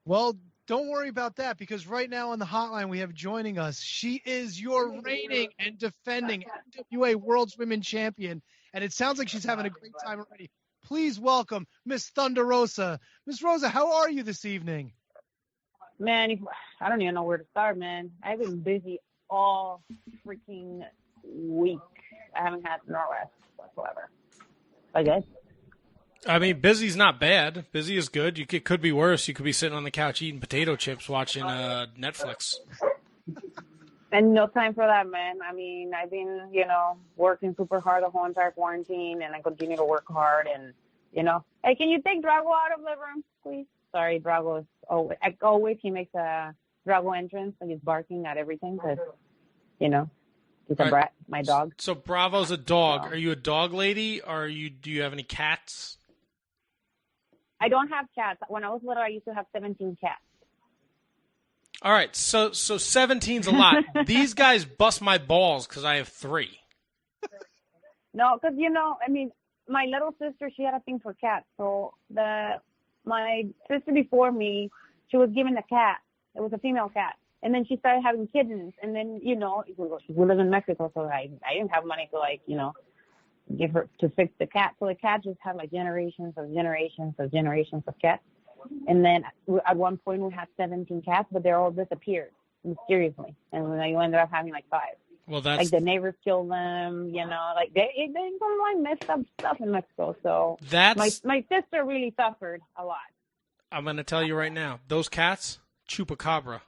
Well, don't worry about that because right now on the hotline we have joining us. She is your reigning and defending NWA World Women Champion, and it sounds like she's having a great time already. Please welcome Miss Thunder Rosa. Miss Rosa, how are you this evening? Man, I don't even know where to start, man. I've been busy all freaking week. I haven't had no rest whatsoever. I guess. I mean, busy's not bad. Busy is good. It could be worse. You could be sitting on the couch eating potato chips watching Netflix. And no time for that, man. I mean, I've been, working super hard the whole entire quarantine, and I continue to work hard. And, hey, can you take Drago out of the room, please? Sorry, Drago is always he makes a Drago entrance, and he's barking at everything because, he's a brat, my dog. So Bravo's a dog. Are you a dog lady, or do you have any cats? I don't have cats. When I was little, I used to have 17 cats. All right, so 17's a lot. These guys bust my balls because I have 3. No, because, my little sister, she had a thing for cats. So my sister before me, she was given a cat. It was a female cat. And then she started having kittens. And then, we live in Mexico, so I didn't have money to, give her to fix the cat. So the cat just had generations of cats. And then at one point we had 17 cats, but they all disappeared mysteriously. And then you ended up having 5. Well, that's the neighbors killed them, they some messed up stuff in Mexico. So that's my sister really suffered a lot. I'm going to tell you right now, those cats, chupacabra.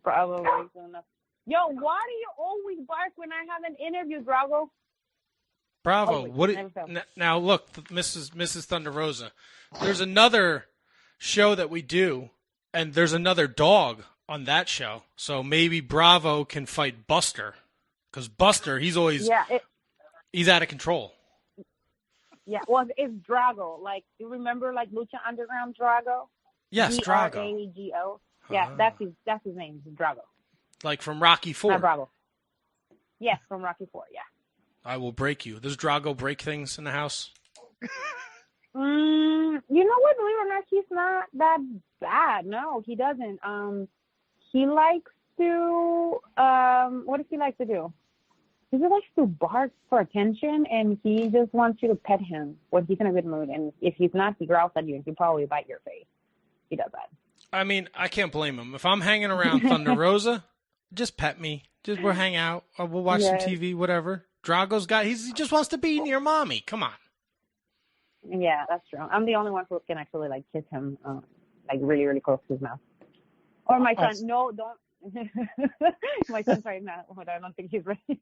Probably soon enough. Yo, why do you always bark when I have an interview, Drago? Bravo. Now look, Mrs. Thunder Rosa. There's another show that we do, and there's another dog on that show. So maybe Bravo can fight Buster, because Buster, he's out of control. Yeah, well, it's Drago. You remember Lucha Underground Drago? Yes, Drago. Drago. Yeah, that's his name, Drago. Like from Rocky IV. Not Bravo. Yes, from Rocky IV, yeah. I will break you. Does Drago break things in the house? You know what? Believe it or not, he's not that bad. No, he doesn't. He likes to, what does he like to do? He just likes to bark for attention, and he just wants you to pet him when he's in a good mood. And if he's not, he growls at you, and he'll probably bite your face. He does that. I mean, I can't blame him. If I'm hanging around Thunder Rosa, just pet me. We'll hang out, or we'll watch some TV, whatever. Drago's he just wants to be near mommy. Come on. Yeah, that's true. I'm the only one who can actually kiss him, really, really close to his mouth. Or my son. No, don't. My son's right now, but I don't think he's ready.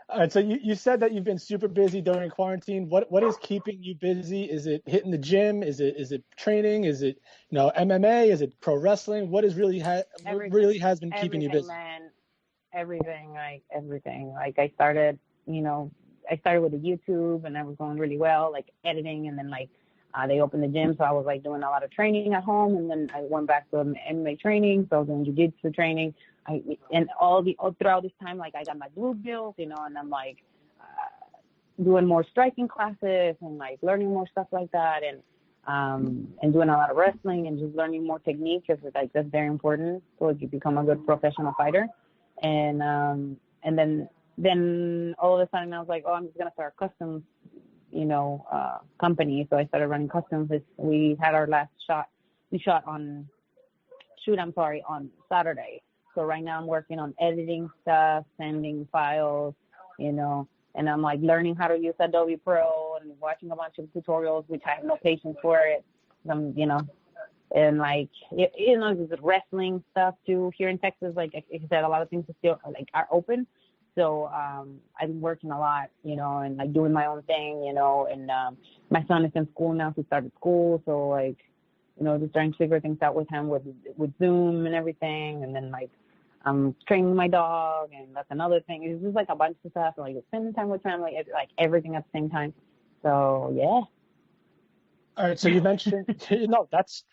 All right, so you said that you've been super busy during quarantine. What is keeping you busy? Is it hitting the gym? Is it training? Is it MMA? Is it pro wrestling? What is really has been keeping you busy? Man. Everything. I started with the YouTube, and that was going really well, editing, and then they opened the gym, so I was doing a lot of training at home, and then I went back to MMA training, so I was doing jiu-jitsu training. All throughout this time, I got my blue belt, and I'm doing more striking classes and learning more stuff like that, and doing a lot of wrestling and just learning more technique, because that's very important so you become a good professional fighter. And then all of a sudden I was I'm just gonna start a customs, company. So I started running customs. We had our last shot. We shot on Saturday. So right now I'm working on editing stuff, sending files, and I'm learning how to use Adobe Pro and watching a bunch of tutorials, which I have no patience for it. And just wrestling stuff too. Here in Texas, like I said, a lot of things are still are open. So I'm working a lot, and doing my own thing, and my son is in school now. He started school, so just trying to figure things out with him with Zoom and everything, and then I'm training my dog, and that's another thing. It's just a bunch of stuff, spending time with family, everything at the same time. So yeah. All right. So you mentioned, that's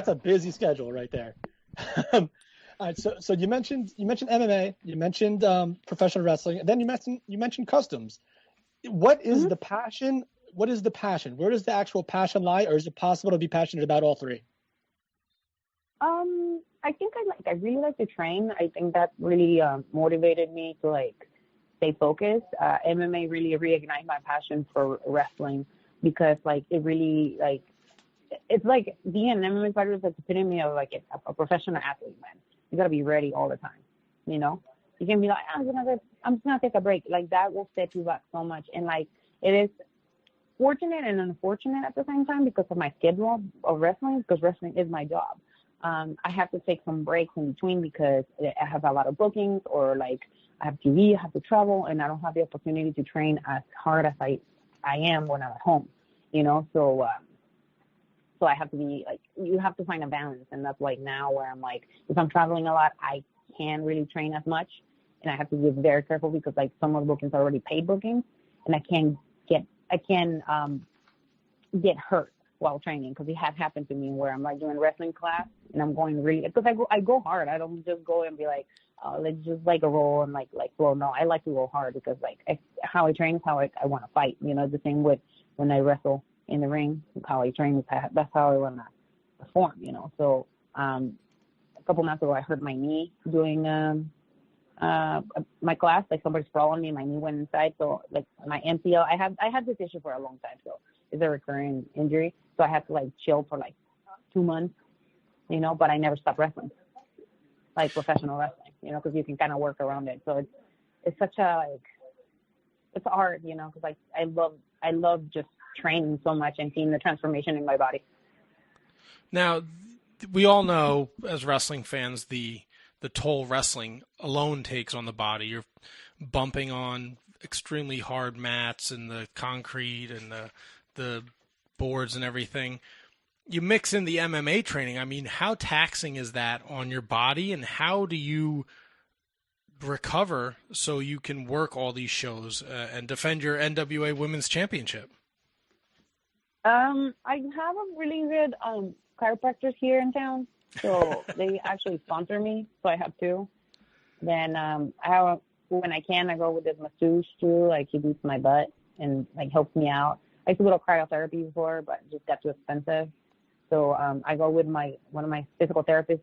a busy schedule right there. All right. So you mentioned MMA, you mentioned professional wrestling, and then you mentioned customs. What is the passion what is the passion? Where does the actual passion lie, or is it possible to be passionate about all three? I think I really like to train. I think that really motivated me to like stay focused. MMA really reignited my passion for wrestling because like it really like it's like being an MMA fighter is like the epitome of like a professional athlete, man. You gotta be ready all the time. You know, you can be like, I'm just gonna take a break. Like that will set you back so much. And like it is fortunate and unfortunate at the same time because of my schedule of wrestling, because wrestling is my job. I have to take some breaks in between because I have a lot of bookings or like I have TV, I have to travel, and I don't have the opportunity to train as hard as I am when I'm at home, you know? So I have to be like, you have to find a balance. And that's like now where I'm like, if I'm traveling a lot, I can't really train as much. And I have to be very careful because like some of the bookings are already paid bookings and I can get hurt while training because it has happened to me where I'm like doing wrestling class and I'm going really because I go hard. I don't just go and be like, let's just like a roll and like flow. No, I like to go hard because like how I train is how I want to fight. You know, the same with when I wrestle in the ring, how I train is that's how I want to perform. You know, so a couple months ago I hurt my knee doing my class. Like somebody sprawled on me, my knee went inside. So like my MCL, I had this issue for a long time. So it's a recurring injury. So I had to like chill for like 2 months, you know, but I never stopped wrestling, like professional wrestling, you know, because you can kind of work around it. So it's such a, like, it's art, you know, because like I love just training so much and seeing the transformation in my body. Now, we all know as wrestling fans the toll wrestling alone takes on the body. You're bumping on extremely hard mats and the concrete and the boards and everything. You mix in the MMA training. I mean, how taxing is that on your body, and how do you recover so you can work all these shows and defend your NWA Women's Championship? I have a really good chiropractor here in town, so they actually sponsor me, so I have two. Then when I can, I go with this masseuse too. Like he beats my butt and like helps me out. I used to go to cryotherapy before, but it just got too expensive. So I go with one of my physical therapists,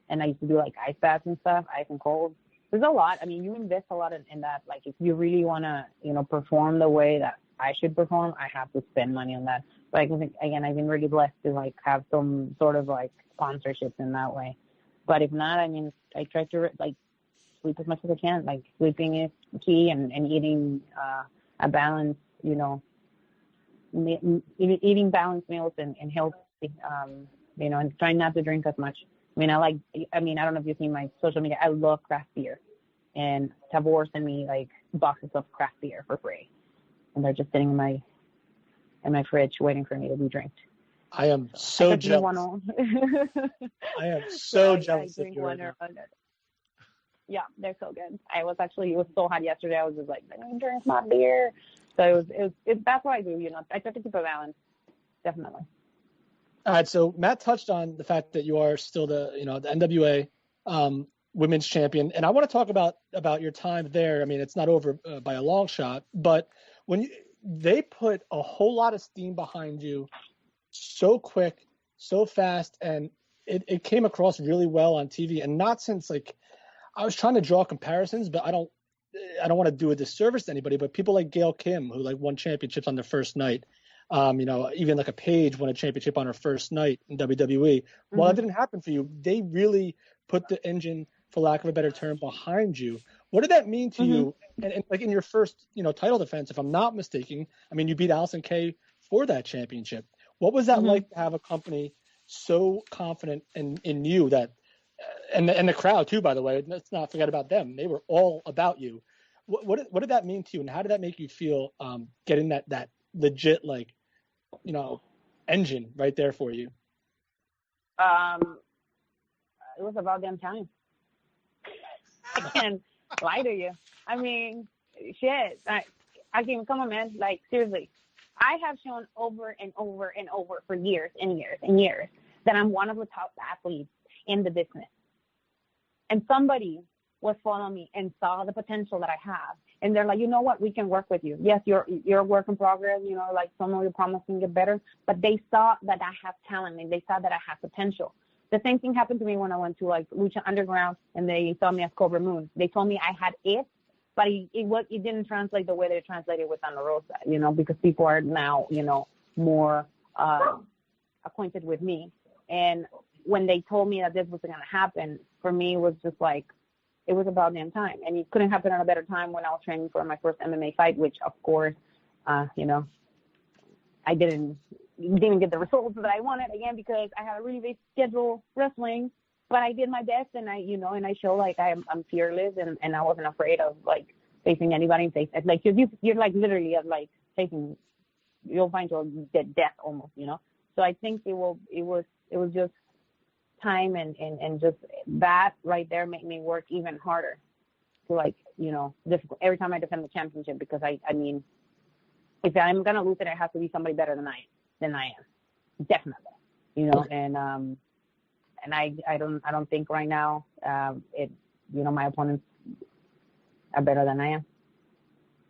and I used to do like ice baths and stuff, ice and cold. There's a lot. I mean, you invest a lot in that. Like if you really want to, you know, perform the way that I should perform, I have to spend money on that. But I think, again, I've been really blessed to like have some sort of like sponsorships in that way. But if not, I mean, I try to like sleep as much as I can. Like sleeping is key, and eating a balance, you know, eating balanced meals and healthy, you know, and trying not to drink as much. I don't know if you've seen my social media. I love craft beer, and Tabor sent me like boxes of craft beer for free, and they're just sitting in my fridge waiting for me to be drinked. I am so jealous. I am so jealous. I drink one or another. Yeah, they're so good. It was so hot yesterday. I was just like, let me drink my beer. So that's what I do, you know. I try to keep a balance, definitely. All right, so Matt touched on the fact that you are still the NWA women's champion, and I want to talk about your time there. I mean, it's not over by a long shot, but when they put a whole lot of steam behind you so quick, so fast, and it came across really well on TV, and not since like I was trying to draw comparisons, but I don't want to do a disservice to anybody, but people like Gail Kim, who like won championships on their first night, you know, even like a Paige won a championship on her first night in WWE. Mm-hmm. Well, that didn't happen for you. They really put the engine, for lack of a better term, behind you. What did that mean to you? And like in your first, you know, title defense, if I'm not mistaken, I mean, you beat Allison Kay for that championship. What was that like to have a company so confident in you that, and the crowd too, by the way, let's not forget about them. They were all about you. What did that mean to you, and how did that make you feel getting that legit, like, you know, engine right there for you? It was about damn time. I can't lie to you. I mean, shit. I can come on, man. Like, seriously. I have shown over and over and over for years and years and years that I'm one of the top athletes in the business. And somebody was following me and saw the potential that I have And they're like, you know what, we can work with you. Yes, you're a work in progress, you know, like some of your promise can get better, but they saw that I have talent and they saw that I have potential. The same thing happened to me when I went to like Lucha Underground and they saw me as Cobra Moon. They told me I had it, but it didn't translate the way they translated with Ana Rosa, you know, because people are now, you know, more acquainted with me. And when they told me that this was going to happen, for me, it was just like, it was about damn time. And it couldn't happen at a better time when I was training for my first MMA fight, which, of course, you know, I didn't get the results that I wanted, again, because I had a really big schedule wrestling. But I did my best, and I show like I'm fearless, and I wasn't afraid of like facing anybody and face like you're like literally like facing, you'll find your death almost, you know. So I think it was just time and just that right there made me work even harder to like, you know, difficult every time I defend the championship, because I mean, if I'm gonna lose it, it has to be somebody better than I am, definitely, you know. And I don't think right now you know, my opponents are better than I am.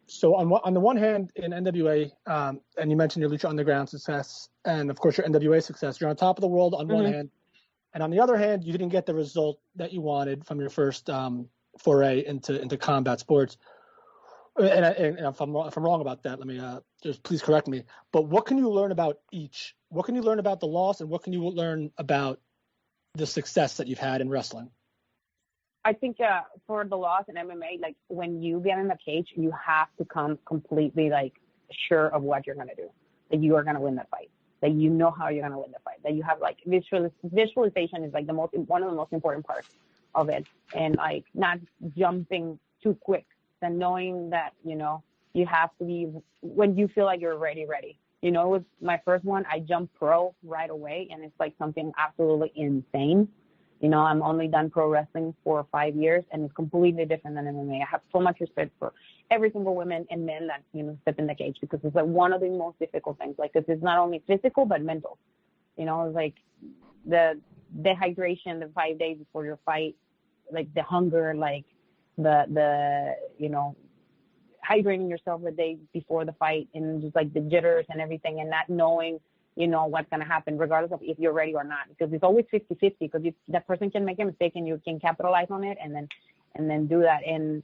So on the one hand, in NWA, and you mentioned your Lucha Underground success, and of course your NWA success, you're on top of the world on one hand, and on the other hand, you didn't get the result that you wanted from your first foray into combat sports. And if I'm wrong about that, let me just please correct me. But what can you learn about each? What can you learn about the loss, and what can you learn about the success that you've had in wrestling? I think for the loss in MMA, like when you get in the cage, you have to come completely like sure of what you're gonna do, that you are gonna win the fight, that you know how you're gonna win the fight, that you have like visualization is like one of the most important parts of it, and like not jumping too quick, and knowing that, you know, you have to be, when you feel like you're ready. You know, it was my first one. I jumped pro right away, and it's like something absolutely insane. You know, I'm only done pro wrestling for 5 years, and it's completely different than MMA. I have so much respect for every single woman and men that, you know, step in the cage, because it's like one of the most difficult things. Like, it's not only physical but mental. You know, it's like the dehydration the 5 days before your fight, like the hunger, like the you know, hydrating yourself the day before the fight, and just like the jitters and everything, and not knowing, you know, what's going to happen, regardless of if you're ready or not, because it's always 50-50, because that person can make a mistake and you can capitalize on it and then do that. And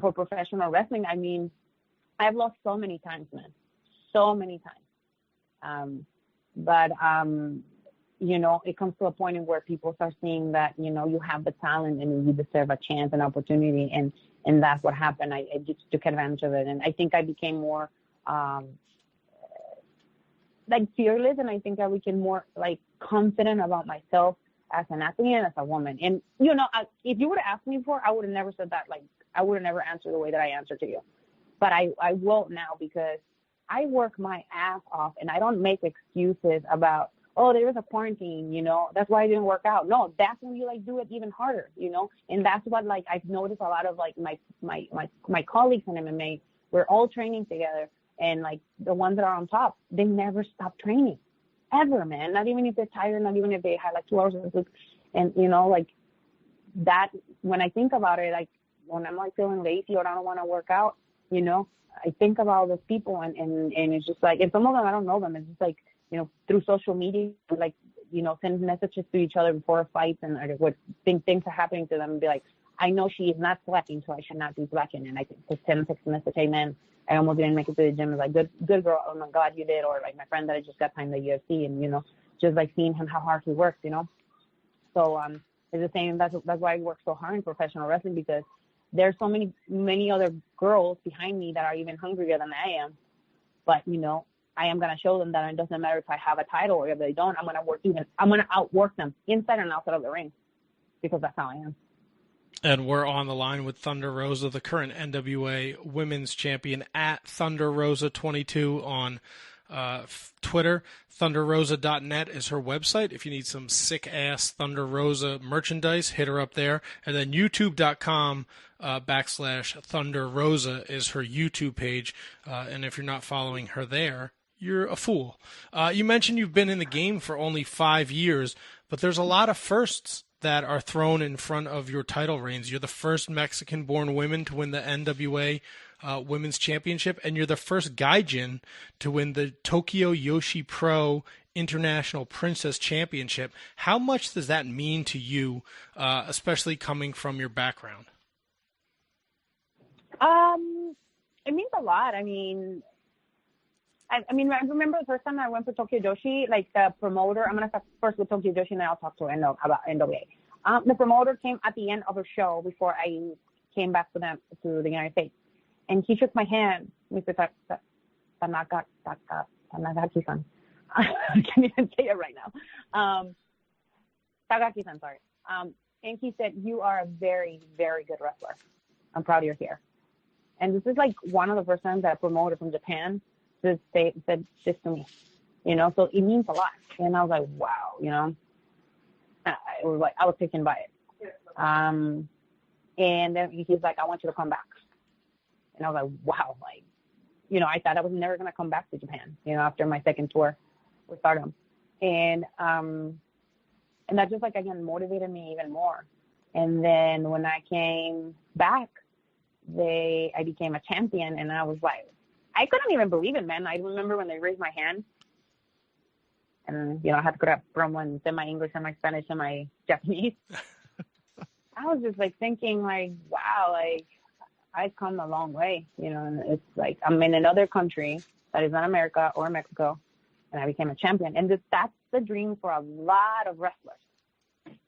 for professional wrestling, I mean, I've lost so many times, man, so many times. But you know, it comes to a point in where people start seeing that, you know, you have the talent and you deserve a chance, an opportunity, and that's what happened. I just took advantage of it, and I think I became more like fearless, and I think I became more like confident about myself as an athlete and as a woman. And, you know, if you would have asked me before, I would have never said that. Like, I would have never answered the way that I answered to you. But I will now, because I work my ass off, and I don't make excuses about, oh, there was a quarantine, you know, that's why I didn't work out. No, that's when you like do it even harder, you know. And that's what, like, I've noticed a lot of like my colleagues in MMA, we're all training together, and like the ones that are on top, they never stop training ever, man. Not even if they're tired, not even if they had like 2 hours of sleep. And, you know, like that, when I think about it, like when I'm like feeling lazy or I don't want to work out, you know, I think about those people, and it's just like, and some of them, I don't know them. It's just like, you know, through social media, like, you know, send messages to each other before fights, and I would think things are happening to them and be like, I know she is not slacking, so I should not be slacking. And I just send a text message, hey, man, I almost didn't make it to the gym. It's like, good girl, oh my God, you did. Or like my friend that I just got signed the UFC, and, you know, just like seeing him, how hard he works, you know. So it's the same. That's why I work so hard in professional wrestling, because there's so many other girls behind me that are even hungrier than I am. But, you know, I am going to show them that it doesn't matter if I have a title or if they don't. I'm going to outwork them inside and outside of the ring, because that's how I am. And we're on the line with Thunder Rosa, the current NWA Women's Champion, at Thunder Rosa 22 on Twitter. ThunderRosa.net is her website. If you need some sick-ass Thunder Rosa merchandise, hit her up there. And then YouTube.com / Thunder Rosa is her YouTube page. And if you're not following her there, you're a fool. You mentioned you've been in the game for only 5 years, but there's a lot of firsts that are thrown in front of your title reigns. You're the first Mexican-born woman to win the NWA Women's Championship, and you're the first Gaijin to win the Tokyo Yoshi Pro International Princess Championship. How much does that mean to you, especially coming from your background? It means a lot. I mean, I remember the first time I went to Tokyo Joshi, like the promoter, I'm going to talk first with Tokyo Joshi and then I'll talk to about NWA. The promoter came at the end of a show before I came back to the United States. And he shook my hand, Mr. Tanagaki-san. I can't even say it right now. Tagaki-san, sorry. And he said, "You are a very, very good wrestler. I'm proud you're here." And this is like one of the first times that a promoter from Japan said this to me, you know, so it means a lot. And I was like, wow, you know, I was taken by it. And then he's like, "I want you to come back." And I was like, wow, like, you know, I thought I was never going to come back to Japan, you know, after my second tour with Stardom. And that just like, again, motivated me even more. And then when I came back, I became a champion, and I was like, I couldn't even believe it, man. I remember when they raised my hand, and, you know, I had to grab from one semi-English and my Spanish and my Japanese. I was just like thinking like, wow, like I've come a long way, you know, and it's like I'm in another country that is not America or Mexico, and I became a champion. And that's the dream for a lot of wrestlers.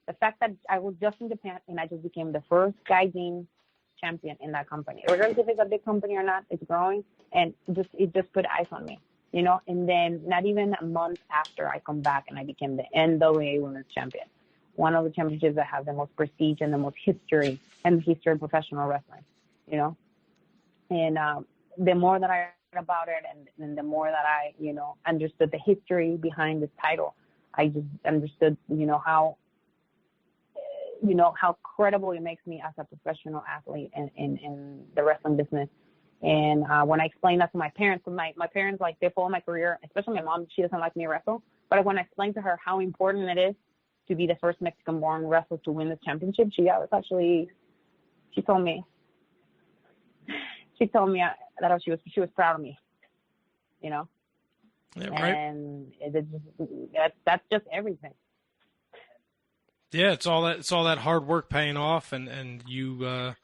The fact that I was just in Japan and I just became the first Gaijin champion in that company. Regardless if it's a big company or not, it's growing, and it just put eyes on me, you know. And then not even a month after I come back and I became the NWA Women's Champion, one of the championships that have the most prestige and the most history and the history of professional wrestling, you know. And the more that I read about it, and the more that I, you know, understood the history behind this title, I just understood, you know, how credible it makes me as a professional athlete in the wrestling business. And when I explained that to my parents, my parents, like, they follow my career, especially my mom, she doesn't like me to wrestle. But when I explained to her how important it is to be the first Mexican-born wrestler to win this championship, she told me that she was proud of me, you know. Yeah, right. And that's just everything. Yeah, it's all that hard work paying off, and you,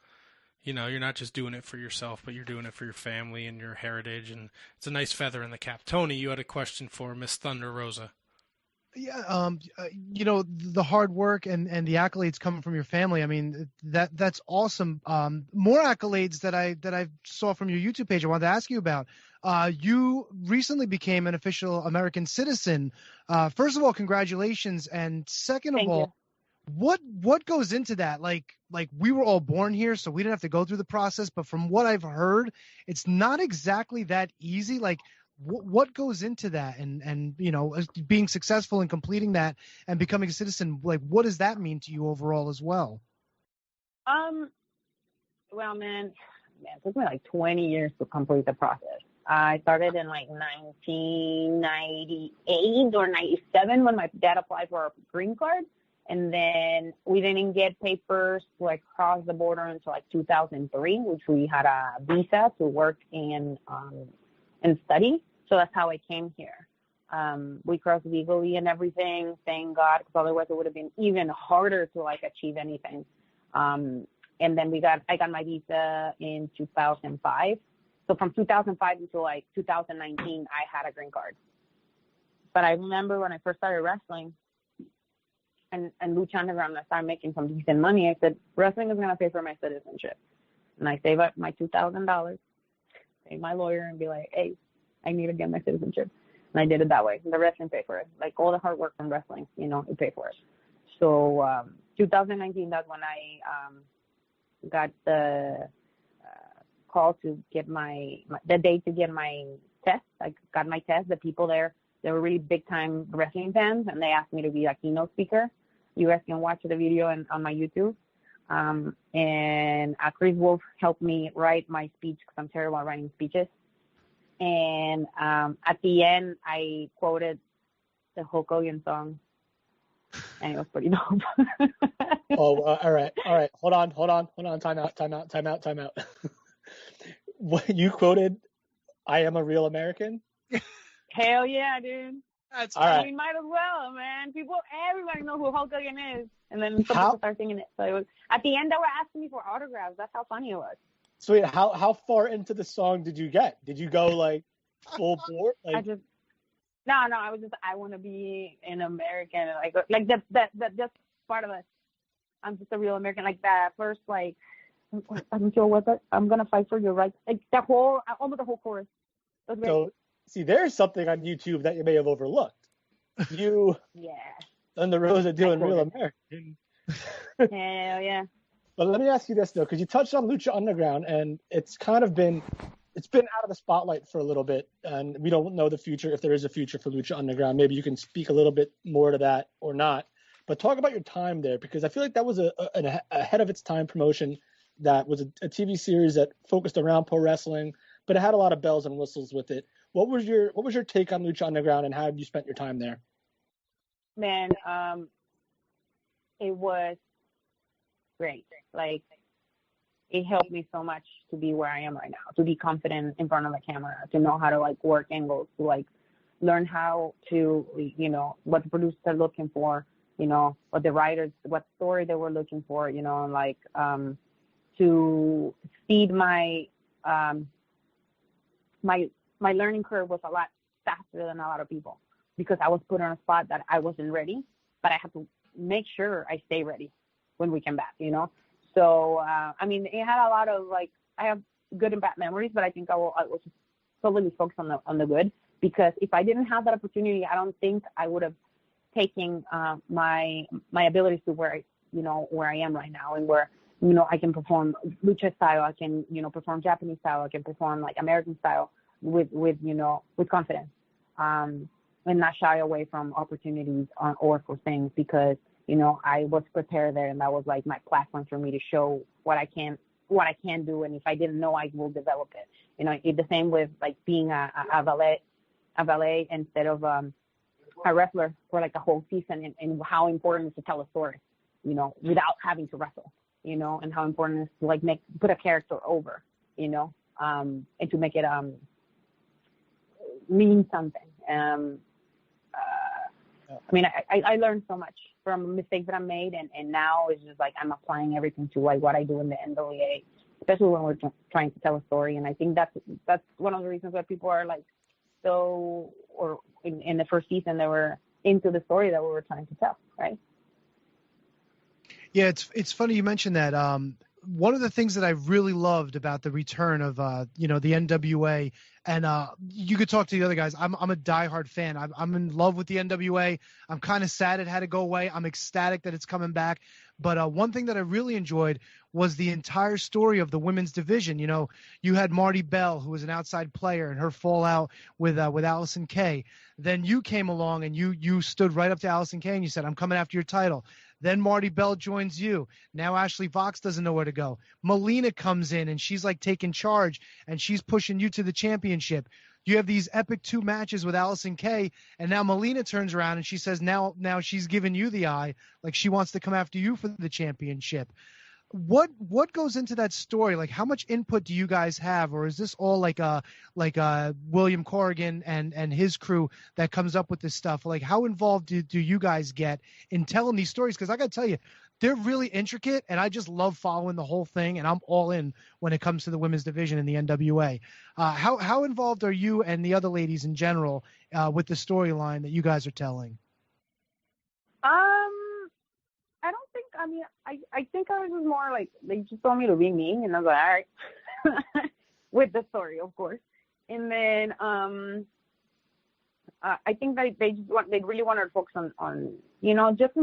you know, you're not just doing it for yourself, but you're doing it for your family and your heritage, and it's a nice feather in the cap. Tony, you had a question for Miss Thunder Rosa. Yeah, you know, the hard work and the accolades coming from your family. I mean, that's awesome. More accolades that I saw from your YouTube page I wanted to ask you about. You recently became an official American citizen. First of all, congratulations, and second of all, what goes into that? Like we were all born here, so we didn't have to go through the process. But from what I've heard, it's not exactly that easy. Like, what goes into that, and you know, being successful in completing that and becoming a citizen, like, what does that mean to you overall as well? Well, man, it took me like 20 years to complete the process. I started in like 1998 or 97 when my dad applied for a green card. And then we didn't get papers to like cross the border until like 2003, which we had a visa to work and study. So that's how I came here. We crossed legally and everything, thank God, because otherwise it would have been even harder to like achieve anything. And then I got my visa in 2005. So from 2005 until like 2019, I had a green card. But I remember when I first started wrestling, and Lucha Underground, I started making some decent money. I said, wrestling is going to pay for my citizenship. And I save up my $2,000, pay my lawyer, and be like, hey, I need to get my citizenship. And I did it that way. The wrestling paid for it. Like, all the hard work from wrestling, you know, it paid for it. So 2019, that's when I got the call to get the date to get my test. I got my test. The people there, they were really big-time wrestling fans, and they asked me to be a keynote speaker. You guys can watch the video on my YouTube. And Chris Wolf helped me write my speech because I'm terrible at writing speeches. And at the end, I quoted the Hulk Hogan song, and it was pretty dope. Oh, all right. Hold on. Time out. What you quoted, "I am a real American." Hell yeah, dude. That's all right. We might as well, man. Everybody knows who Hulk Hogan is, and then some people start singing it. So it was at the end they were asking me for autographs. That's how funny it was. Sweet. How far into the song did you get? Did you go like full bore? Like No. I was just I want to be an American, like that just part of it. I'm just a real American, like that first like I'm sure what that I'm gonna fight for your rights, like almost the whole chorus. So see, there's something on YouTube that you may have overlooked. You and the Rosa doing Real American. Hell yeah. But let me ask you this though, because you touched on Lucha Underground, and it's been out of the spotlight for a little bit, and we don't know the future, if there is a future for Lucha Underground. Maybe you can speak a little bit more to that or not. But talk about your time there, because I feel like that was a ahead of its time promotion that was a TV series that focused around pro wrestling, but it had a lot of bells and whistles with it. What was your take on Lucha Underground, and how have you spent your time there? Man, it was great. Like, it helped me so much to be where I am right now, to be confident in front of the camera, to know how to like work angles, to like learn how to, what the producers are looking for, what the writers, what story they were looking for, like to speed my my learning curve was a lot faster than a lot of people, because I was put on a spot that I wasn't ready, but I had to make sure I stay ready when we came back, So, I mean, it had a lot of, like, I have good and bad memories, but I think I was just totally focused on the good, because if I didn't have that opportunity, I don't think I would have taken my abilities to where I am right now, and where, I can perform lucha style, I can, perform Japanese style, I can perform like American style with confidence, and not shy away from opportunities or for things, because I was prepared there, and that was like my platform for me to show what I can do, and if I didn't know, I will develop it. It's the same with like being a valet instead of a wrestler for like a whole season, and how important it is to tell a story, without having to wrestle, and how important it is to like put a character over, and to make it mean something. I mean, I learned so much from mistakes that I made, and now it's just like I'm applying everything to like what I do in the NWA, especially when we're trying to tell a story. And I think that's one of the reasons why people are like so, or in the first season, they were into the story that we were trying to tell, right? Yeah, it's funny you mentioned that. One of the things that I really loved about the return of the NWA, and you could talk to the other guys. I'm a diehard fan. I'm in love with the NWA. I'm kind of sad it had to go away. I'm ecstatic that it's coming back. But one thing that I really enjoyed was the entire story of the women's division. You had Marty Bell, who was an outside player, and her fallout with Allison Kay. Then you came along and you stood right up to Allison Kay and you said, "I'm coming after your title." Then Marty Bell joins you. Now Ashley Vox doesn't know where to go. Melina comes in and she's like taking charge, and she's pushing you to the championship. You have these epic 2 matches with Allison Kay, and now Melina turns around and she says now she's giving you the eye, like she wants to come after you for the championship. What goes into that story? Like, how much input do you guys have, or is this all like William Corrigan and his crew that comes up with this stuff? Like, how involved do you guys get in telling these stories? Because I got to tell you, they're really intricate, and I just love following the whole thing, and I'm all in when it comes to the women's division in the NWA. How involved are you and the other ladies in general with the storyline that you guys are telling? I don't think, I think I was just more like, they just told me to be me, and I was like, all right, with the story, of course. And then I think they really wanted to focus on just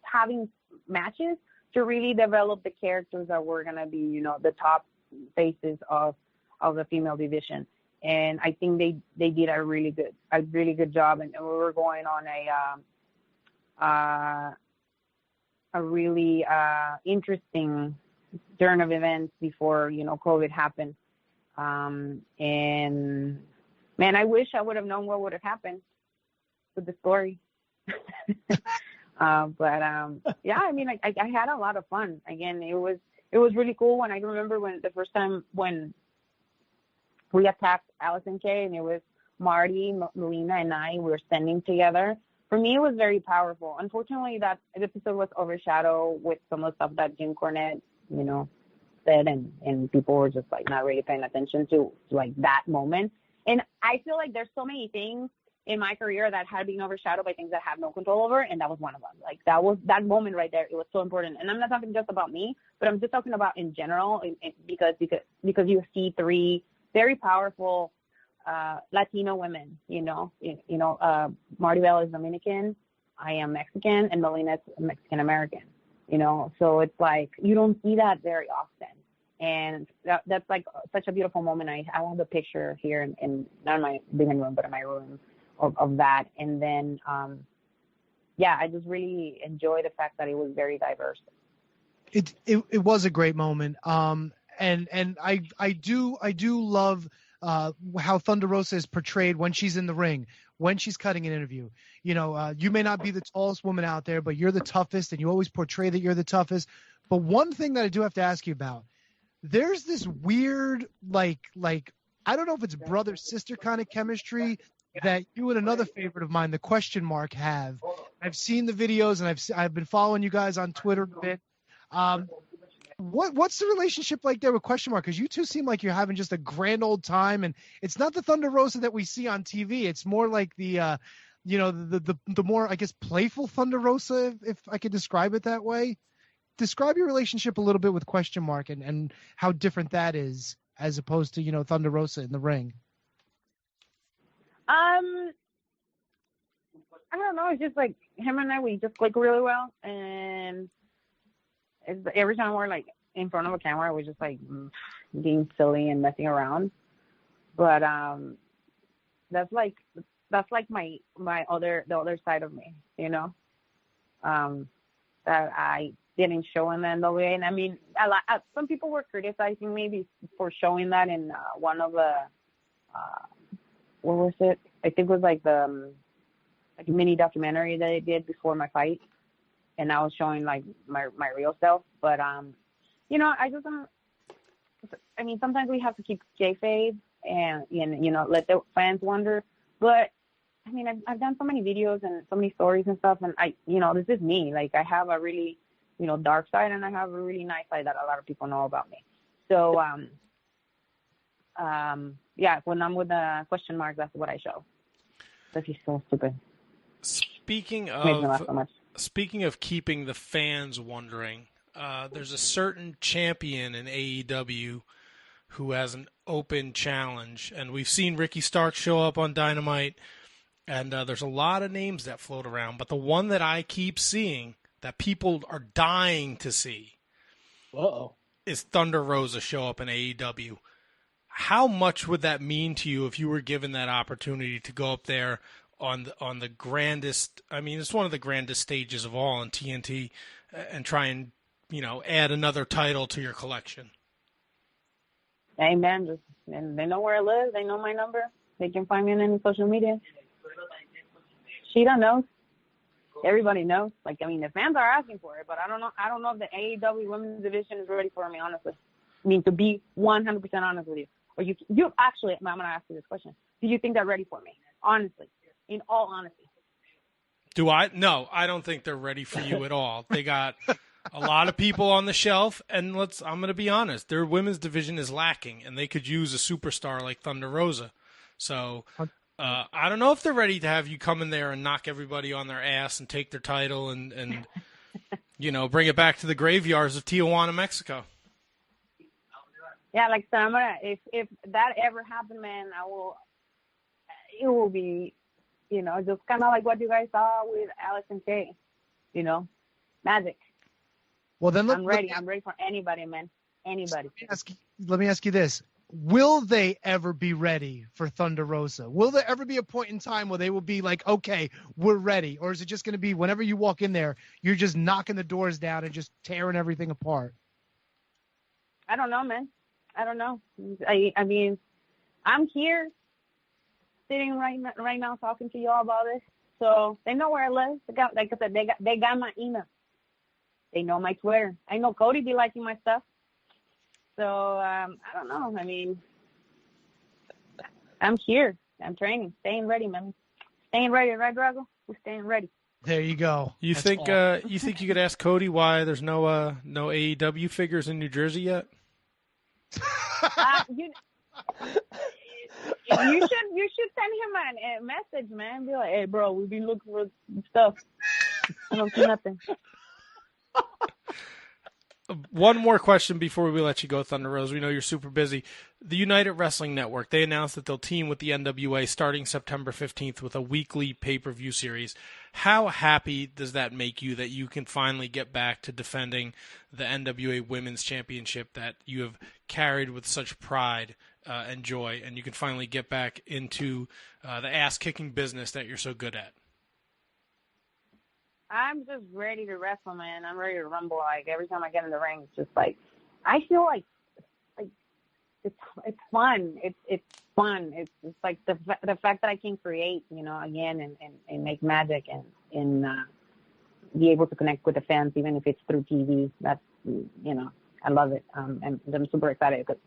having matches, to really develop the characters that were going to be, the top faces of the female division. And I think they did a really good job, and we were going on a really interesting turn of events before, COVID happened. And man, I wish I would have known what would have happened with the story. Yeah, I mean, I had a lot of fun. Again, it was really cool. When I remember when the first time when we attacked Allison Kay, and it was Marty, Melina, and we were standing together. For me, it was very powerful. Unfortunately, that episode was overshadowed with some of the stuff that Jim Cornette, said, and people were just like not really paying attention to like that moment. And I feel like there's so many things in my career that had been overshadowed by things that I have no control over, and that was one of them. Like that moment right there. It was so important. And I'm not talking just about me, but I'm just talking about in general, because you see three very powerful Latino women. Maribel is Dominican, I am Mexican, and Melina is Mexican American. So it's like you don't see that very often, and that's like such a beautiful moment. I have a picture here in not in my living room, but in my room of that. And then I just really enjoy the fact that it was very diverse. It was a great moment. And I do love how Thunder Rosa is portrayed when she's in the ring, when she's cutting an interview. You may not be the tallest woman out there, but you're the toughest, and you always portray that you're the toughest. But one thing that I do have to ask you about, there's this weird, like I don't know if it's brother-sister kind of chemistry that you and another favorite of mine, the Question Mark, have. I've seen the videos, and I've been following you guys on Twitter a bit. What's the relationship like there with Question Mark? Because you two seem like you're having just a grand old time, and it's not the Thunder Rosa that we see on TV. It's more like the more, I guess, playful Thunder Rosa, if I could describe it that way. Describe your relationship a little bit with Question Mark and how different that is as opposed to, Thunder Rosa in the ring. I don't know. It's just like him and I, we just click really well, and every time we're like in front of a camera, we're just like being silly and messing around. But that's like the other side of me, that I didn't show in the NWA. And I mean, some people were criticizing me for showing that in one of the what was it? I think it was like the like a mini documentary that I did before my fight, and I was showing like my real self. But I just don't. I mean, sometimes we have to keep kayfabe and let the fans wonder. But I mean, I've done so many videos and so many stories and stuff, and this is me. Like I have a really dark side, and I have a really nice side that a lot of people know about me. So when I'm with the Question Mark, that's what I show. Because he's so stupid. Speaking of keeping the fans wondering, there's a certain champion in AEW who has an open challenge, and we've seen Ricky Starks show up on Dynamite, and there's a lot of names that float around, but the one that I keep seeing that people are dying to see is Thunder Rosa show up in AEW. How much would that mean to you if you were given that opportunity to go up there on the grandest? I mean, it's one of the grandest stages of all in TNT, and try and add another title to your collection. Amen. And they know where I live. They know my number. They can find me on any social media. Sheeta knows. Everybody knows. Like, I mean, the fans are asking for it, but I don't know if the AEW women's division is ready for me, honestly. I mean, to be 100% honest with you. Or you actually, I'm going to ask you this question. Do you think they're ready for me? Honestly. In all honesty. Do I? No, I don't think they're ready for you at all. They got a lot of people on the shelf, and I'm going to be honest, their women's division is lacking, and they could use a superstar like Thunder Rosa. So I don't know if they're ready to have you come in there and knock everybody on their ass and take their title and bring it back to the graveyards of Tijuana, Mexico. Yeah, like, so I'm gonna, if that ever happened, man, it will be, just kind of like what you guys saw with Alex and Kay, magic. Well, then I'm ready. I'm ready for anybody, man. Anybody. Let me ask you this. Will they ever be ready for Thunder Rosa? Will there ever be a point in time where they will be like, okay, we're ready? Or is it just going to be whenever you walk in there, you're just knocking the doors down and just tearing everything apart? I don't know, man. I don't know. I mean, I'm here sitting right now talking to y'all about this, So they know where I live. Like I said, they got my email. They know my Twitter. I know Cody be liking my stuff. So I don't know. I mean, I'm here. I'm training, staying ready, man. Staying ready, right, Drago? We're staying ready. There you go. You think you could ask Cody why there's no AEW figures in New Jersey yet? You should send him a message, man. Be like, hey, bro, we've been looking for stuff. I don't see nothing. One more question before we let you go, Thunder Rose. We know you're super busy. The United Wrestling Network, they announced that they'll team with the NWA starting September 15th with a weekly pay-per-view series. How happy does that make you that you can finally get back to defending the NWA Women's Championship that you have carried with such pride and joy, and you can finally get back into the ass-kicking business that you're so good at? I'm just ready to wrestle, man. I'm ready to rumble. Like every time I get in the ring, it's just like I feel like it's fun. It's fun. It's like the fact that I can create, again and make magic and be able to connect with the fans, even if it's through TV. That's I love it. And I'm super excited because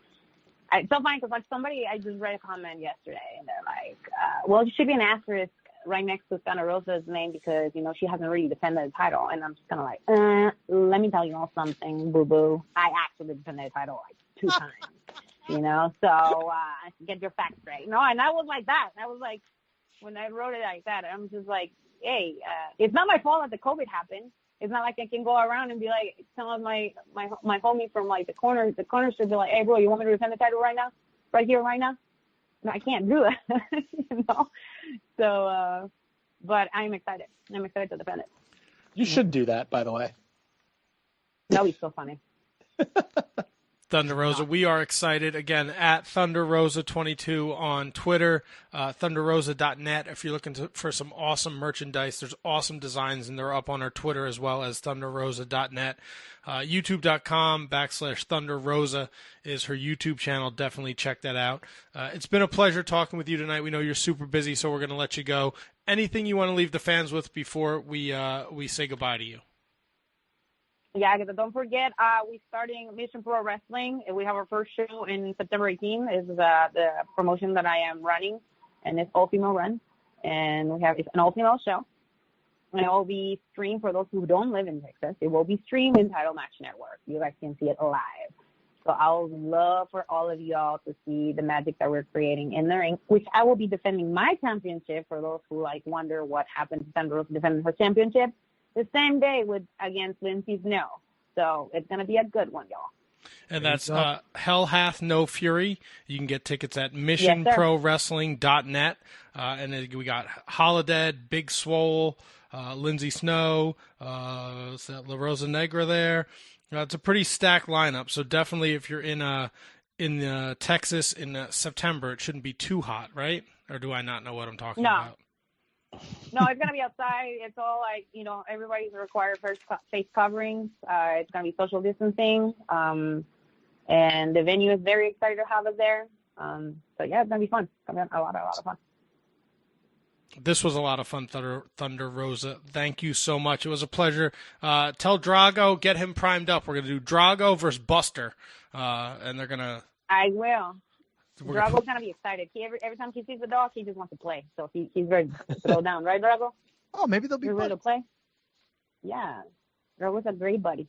it's so funny because like I just read a comment yesterday and they're like, well, it should be an asterisk right next to Santa Rosa's name because, she hasn't really defended the title. And I'm just kind of like, let me tell you all something, boo-boo. I actually defended the title like 2 times, so get your facts straight. No, and I was like that. I was like, when I wrote it like that, I'm just like, hey, it's not my fault that the COVID happened. It's not like I can go around and be like, telling my homie from like the corner should be like, hey, bro, you want me to defend the title right now? Right here, right now? No, I can't do it, So, but I'm excited. I'm excited to defend it. You should do that, by the way. That would be so funny. Thunder Rosa, we are excited. Again, at Thunder Rosa 22 on Twitter, thunderrosa.net. If you're looking for some awesome merchandise, there's awesome designs, and they're up on our Twitter as well as thunderrosa.net. YouTube.com/Thunder Rosa is her YouTube channel. Definitely check that out. It's been a pleasure talking with you tonight. We know you're super busy, so we're going to let you go. Anything you want to leave the fans with before we say goodbye to you? Yeah, don't forget, we're starting Mission Pro Wrestling. We have our first show in September 18th. Is the promotion that I am running, and it's all-female run. And it's an all-female show. And it will be streamed for those who don't live in Texas. It will be streamed in Title Match Network. You guys can see it live. So I would love for all of y'all to see the magic that we're creating in the ring, which I will be defending my championship for those who wonder what happened to Sandra Rose defending her championship. The same day against Lindsay Snow. So it's going to be a good one, y'all. And that's Hell Hath No Fury. You can get tickets at missionprowrestling.net. And then we got Holodead, Big Swole, Lindsay Snow, La Rosa Negra there. It's a pretty stacked lineup. So definitely if you're in Texas in September, it shouldn't be too hot, right? Or do I not know what I'm talking about? No, it's going to be outside. It's all everybody's required face coverings. It's going to be social distancing. And the venue is very excited to have us there. So, yeah, it's going to be fun. It's going to be a lot of fun. This was a lot of fun, Thunder Rosa. Thank you so much. It was a pleasure. Tell Drago, get him primed up. We're going to do Drago versus Buster. And they're going to... I will. Drago's gonna be excited. Every time he sees the dog, he just wants to play. So he's ready to throw down, right, Drago? Oh, maybe they'll be ready to play. Yeah, Drago's a great buddy.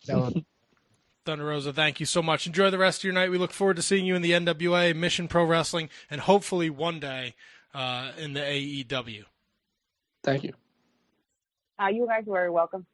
Thunder Rosa, thank you so much. Enjoy the rest of your night. We look forward to seeing you in the NWA, Mission Pro Wrestling, and hopefully one day in the AEW. Thank you. You guys were welcome.